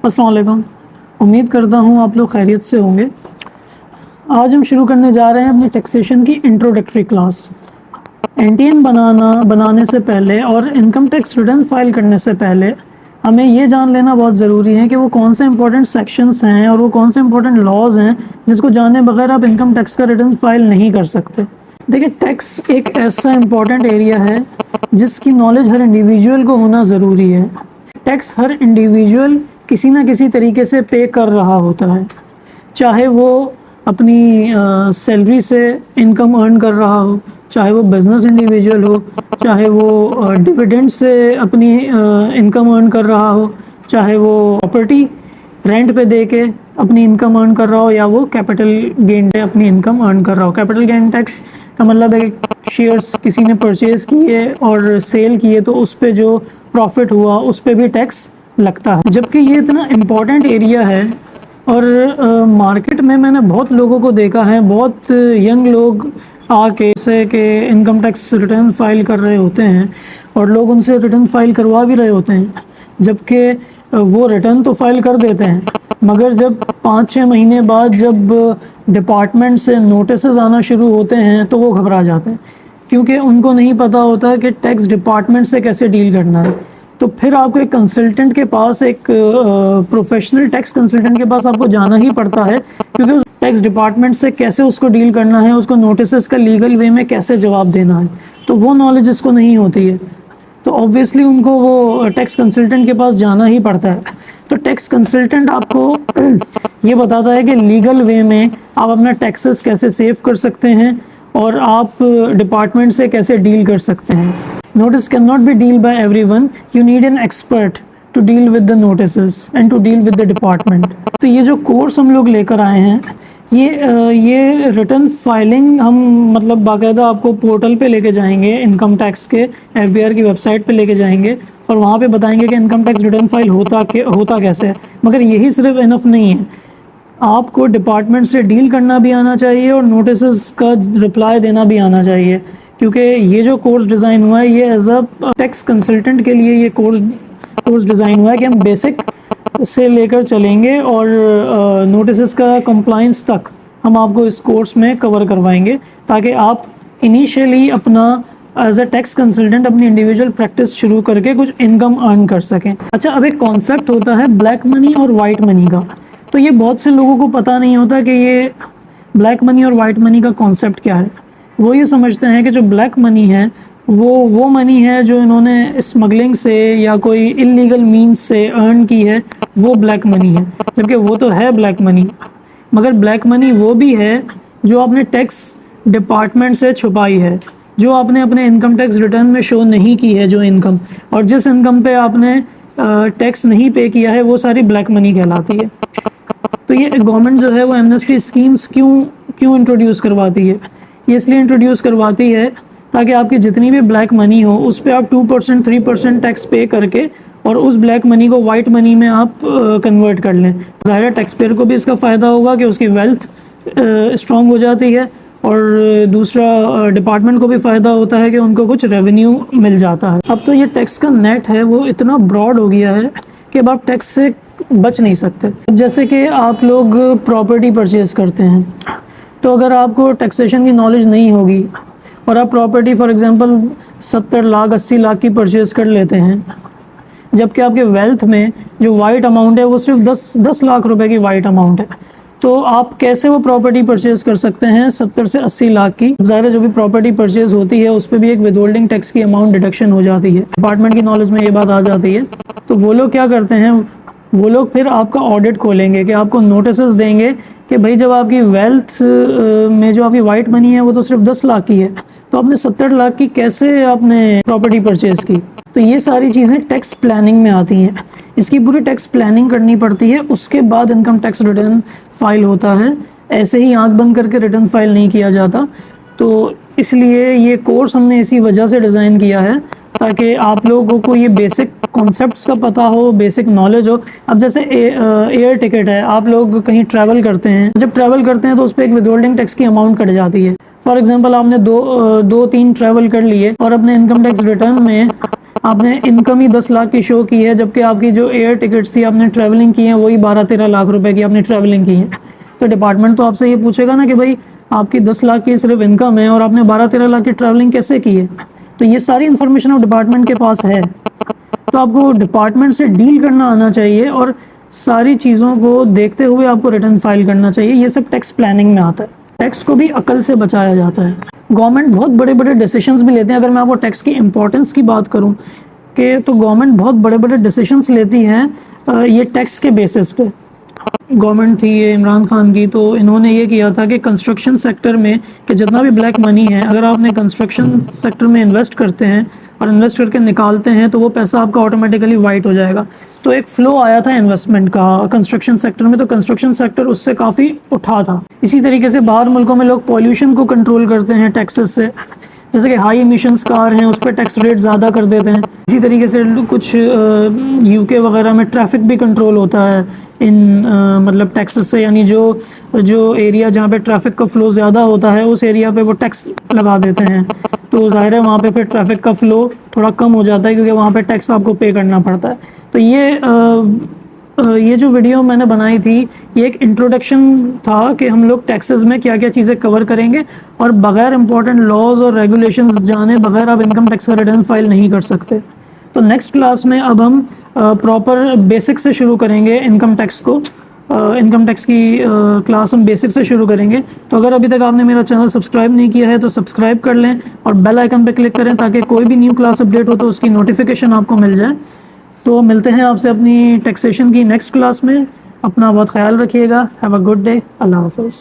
अस्सलाम वालेकुम। उम्मीद करता हूँ आप लोग खैरियत से होंगे। आज हम शुरू करने जा रहे हैं अपनी टैक्सेशन की इंट्रोडक्टरी क्लास। एनटीएन बनाने से पहले और इनकम टैक्स रिटर्न फाइल करने से पहले हमें ये जान लेना बहुत ज़रूरी है कि वो कौन से इंपॉर्टेंट सेक्शंस हैं और वो कौन से इंपॉर्टेंट लॉज हैं जिसको जाने बगैर आप इनकम टैक्स का रिटर्न फाइल नहीं कर सकते। देखिए, टैक्स एक ऐसा इम्पॉर्टेंट एरिया है जिसकी नॉलेज हर इंडिविजुअल को होना ज़रूरी है। टैक्स हर इंडिविजुअल किसी ना किसी तरीके से पे कर रहा होता है, चाहे वो अपनी सैलरी से इनकम अर्न कर रहा हो, चाहे वो बिजनेस इंडिविजुअल हो, चाहे वो डिविडेंड से अपनी इनकम अर्न कर रहा हो, चाहे वो प्रॉपर्टी रेंट पे दे के अपनी इनकम अर्न कर रहा हो, या वो कैपिटल गेन पे अपनी इनकम अर्न कर रहा हो। कैपिटल गेन टैक्स का मतलब है कि शेयर्स किसी ने परचेज किए और सेल किए तो उस पे जो प्रॉफिट हुआ उस पे भी टैक्स लगता है। जबकि ये इतना इम्पॉर्टेंट एरिया है और मार्केट में मैंने बहुत लोगों को देखा है, बहुत यंग लोग आके से के इनकम टैक्स रिटर्न फाइल कर रहे होते हैं और लोग उनसे रिटर्न फाइल करवा भी रहे होते हैं, जबकि वो रिटर्न तो फाइल कर देते हैं, मगर जब 5-6 महीने बाद जब डिपार्टमेंट से नोटिसेस आना शुरू होते हैं तो वो घबरा जाते हैं, क्योंकि उनको नहीं पता होता कि टैक्स डिपार्टमेंट से कैसे डील करना है। तो फिर आपको एक कंसल्टेंट के पास, एक प्रोफेशनल टैक्स कंसल्टेंट के पास आपको जाना ही पड़ता है, क्योंकि उस टैक्स डिपार्टमेंट से कैसे उसको डील करना है, उसको नोटिसेस का लीगल वे में कैसे जवाब देना है, तो वो नॉलेज इसको नहीं होती है। तो ऑब्वियसली उनको वो टैक्स कंसल्टेंट के पास जाना ही पड़ता है। तो टैक्स कंसल्टेंट आपको ये बताता है कि लीगल वे में आप अपना टैक्सेस कैसे सेव कर सकते हैं और आप डिपार्टमेंट से कैसे डील कर सकते हैं। Notice cannot be dealt by everyone. You need an expert to deal with the notices and to deal with the department. तो ये जो कोर्स हम लोग लेकर आए हैं, ये रिटर्न फाइलिंग हम मतलब बाकायदा आपको पोर्टल पे लेके जाएंगे, इनकम टैक्स के FBR की वेबसाइट पे लेके जाएंगे और वहाँ पे बताएंगे कि इनकम टैक्स रिटर्न फाइल होता कैसे है। मगर यही सिर्फ इनफ नहीं है, आपको डिपार्टमेंट से डील करना भी आना चाहिए और नोटिसेस का रिप्लाई देना भी आना चाहिए, क्योंकि ये जो कोर्स डिज़ाइन हुआ है ये एज अ टैक्स कंसल्टेंट के लिए ये कोर्स डिज़ाइन हुआ है कि हम बेसिक से लेकर चलेंगे और नोटिसेस का कंप्लाइंस तक हम आपको इस कोर्स में कवर करवाएंगे, ताकि आप इनिशियली अपना एज अ टैक्स कंसल्टेंट अपनी इंडिविजुअल प्रैक्टिस शुरू करके कुछ इनकम अर्न कर सकें। अच्छा, अब एक कॉन्सेप्ट होता है ब्लैक मनी और वाइट मनी का। तो ये बहुत से लोगों को पता नहीं होता कि ये ब्लैक मनी और वाइट मनी का कॉन्सेप्ट क्या है। वो ये समझते हैं कि जो ब्लैक मनी है वो मनी है जो इन्होंने स्मगलिंग से या कोई इलीगल मींस से अर्न की है, वो ब्लैक मनी है। जबकि वो तो है ब्लैक मनी, मगर ब्लैक मनी वो भी है जो आपने टैक्स डिपार्टमेंट से छुपाई है, जो आपने अपने इनकम टैक्स रिटर्न में शो नहीं की है जो इनकम, और जिस इनकम पे आपने टैक्स नहीं पे किया है वो सारी ब्लैक मनी कहलाती है। तो ये गवर्नमेंट जो है वो एमनेस्टी स्कीम्स क्यों इंट्रोड्यूस करवाती है? ये इसलिए इंट्रोड्यूस करवाती है ताकि आपकी जितनी भी ब्लैक मनी हो उस पर आप 2% 3% टैक्स पे करके और उस ब्लैक मनी को वाइट मनी में आप कन्वर्ट कर लें। ज़ाहिर टैक्स पेयर को भी इसका फ़ायदा होगा कि उसकी वेल्थ स्ट्रॉन्ग हो जाती है, और दूसरा डिपार्टमेंट को भी फ़ायदा होता है कि उनको कुछ रेवेन्यू मिल जाता है। अब तो ये टैक्स का नेट है वो इतना ब्रॉड हो गया है कि अब आप टैक्स से बच नहीं सकते। जैसे कि आप लोग प्रॉपर्टी परचेज़ करते हैं, तो अगर आपको टैक्सेशन की नॉलेज नहीं होगी और आप property for example 70 lakh 80 lakh की परचेज़ कर लेते हैं, जबकि आपके वेल्थ में जो वाइट अमाउंट है वो सिर्फ 10 लाख रुपए की वाइट अमाउंट है, तो आप कैसे वो प्रॉपर्टी परचेज़ कर सकते हैं 70 से 80 लाख की? ज़ाहिर जो भी प्रॉपर्टी परचेज़ होती है उस पर भी एक विदहोल्डिंग टैक्स की अमाउंट डिडक्शन हो जाती है। डिपार्टमेंट की नॉलेज में ये बात आ जाती है। तो वो लोग क्या करते हैं, वो लोग फिर आपका ऑडिट खोलेंगे कि आपको नोटिसेस देंगे कि भाई जब आपकी वेल्थ में जो आपकी वाइट मनी है वो तो सिर्फ 10 लाख की है, तो आपने 70 लाख की कैसे आपने प्रॉपर्टी परचेज़ की? तो ये सारी चीज़ें टैक्स प्लानिंग में आती हैं। इसकी पूरी टैक्स प्लानिंग करनी पड़ती है, उसके बाद इनकम टैक्स रिटर्न फाइल होता है। ऐसे ही आंख बंद करके रिटर्न फाइल नहीं किया जाता। तो इसलिए ये कोर्स हमने इसी वजह से डिज़ाइन किया है ताकि आप लोगों को ये बेसिक कॉन्सेप्ट्स का पता हो, बेसिक नॉलेज हो। अब जैसे एयर टिकट है, आप लोग कहीं ट्रैवल करते हैं, जब ट्रैवल करते हैं तो उस पर एक विदहोल्डिंग टैक्स की अमाउंट कट जाती है। फॉर एग्जांपल आपने दो तीन ट्रैवल कर लिए और अपने इनकम टैक्स रिटर्न में आपने इनकम ही 10 लाख की शो की है, जबकि आपकी जो एयर टिकट्स थी, आपने ट्रैवलिंग की है, वही 12-13 लाख रुपए की आपने ट्रैवलिंग की है। तो डिपार्टमेंट तो आपसे ये पूछेगा ना कि भाई आपकी 10 लाख की सिर्फ इनकम है और आपने 12-13 लाख की ट्रैवलिंग कैसे की है। तो ये सारी इन्फॉर्मेशन अब डिपार्टमेंट के पास है। तो आपको डिपार्टमेंट से डील करना आना चाहिए और सारी चीज़ों को देखते हुए आपको रिटर्न फाइल करना चाहिए। ये सब टैक्स प्लानिंग में आता है। टैक्स को भी अकल से बचाया जाता है। गवर्नमेंट बहुत बड़े बड़े डिसीजंस भी लेते हैं। अगर मैं आपको टैक्स की इंपॉर्टेंस की बात करूं कि तो गवर्नमेंट बहुत बड़े बड़े डिसीजंस लेती हैं ये टैक्स के बेसिस पे। गवर्नमेंट थी ये इमरान खान की, तो इन्होंने ये किया था कि कंस्ट्रक्शन सेक्टर में कि जितना भी ब्लैक मनी है, अगर आपने कंस्ट्रक्शन सेक्टर में इन्वेस्ट करते हैं और इन्वेस्ट करके निकालते हैं तो वो पैसा आपका ऑटोमेटिकली वाइट हो जाएगा। तो एक फ्लो आया था इन्वेस्टमेंट का कंस्ट्रक्शन सेक्टर में, तो कंस्ट्रक्शन सेक्टर उससे काफ़ी उठा था। इसी तरीके से बाहर मुल्कों में लोग पॉल्यूशन को कंट्रोल करते हैं टैक्सेस से, जैसे कि हाई एमिशंस कार हैं उस पर टैक्स रेट ज़्यादा कर देते हैं। इसी तरीके से कुछ यूके वगैरह में ट्रैफिक भी कंट्रोल होता है इन मतलब टैक्सेस से, यानी जो एरिया जहाँ पे ट्रैफिक का फ़्लो ज़्यादा होता है उस एरिया पे वो टैक्स लगा देते हैं। तो ज़ाहिर है वहाँ पे फिर ट्रैफिक का फ़्लो थोड़ा कम हो जाता है क्योंकि वहाँ पे टैक्स आपको पे करना पड़ता है। तो ये जो वीडियो मैंने बनाई थी ये एक इंट्रोडक्शन था कि हम लोग टैक्सेस में क्या क्या चीज़ें कवर करेंगे, और बगैर इंपॉर्टेंट लॉज और रेगुलेशंस जाने बगैर आप इनकम टैक्स का रिटर्न फाइल नहीं कर सकते। तो नेक्स्ट क्लास में अब हम प्रॉपर बेसिक से शुरू करेंगे इनकम टैक्स को। इनकम टैक्स की क्लास हम बेसिक से शुरू करेंगे। तो अगर अभी तक आपने मेरा चैनल सब्सक्राइब नहीं किया है तो सब्सक्राइब कर लें और बेल आइकन पर क्लिक करें ताकि कोई भी न्यू क्लास अपडेट हो तो उसकी नोटिफिकेशन आपको मिल जाए। तो मिलते हैं आपसे अपनी टैक्सेशन की नेक्स्ट क्लास में। अपना बहुत ख्याल रखिएगा। Have a good day. अल्लाह हाफ़िज़।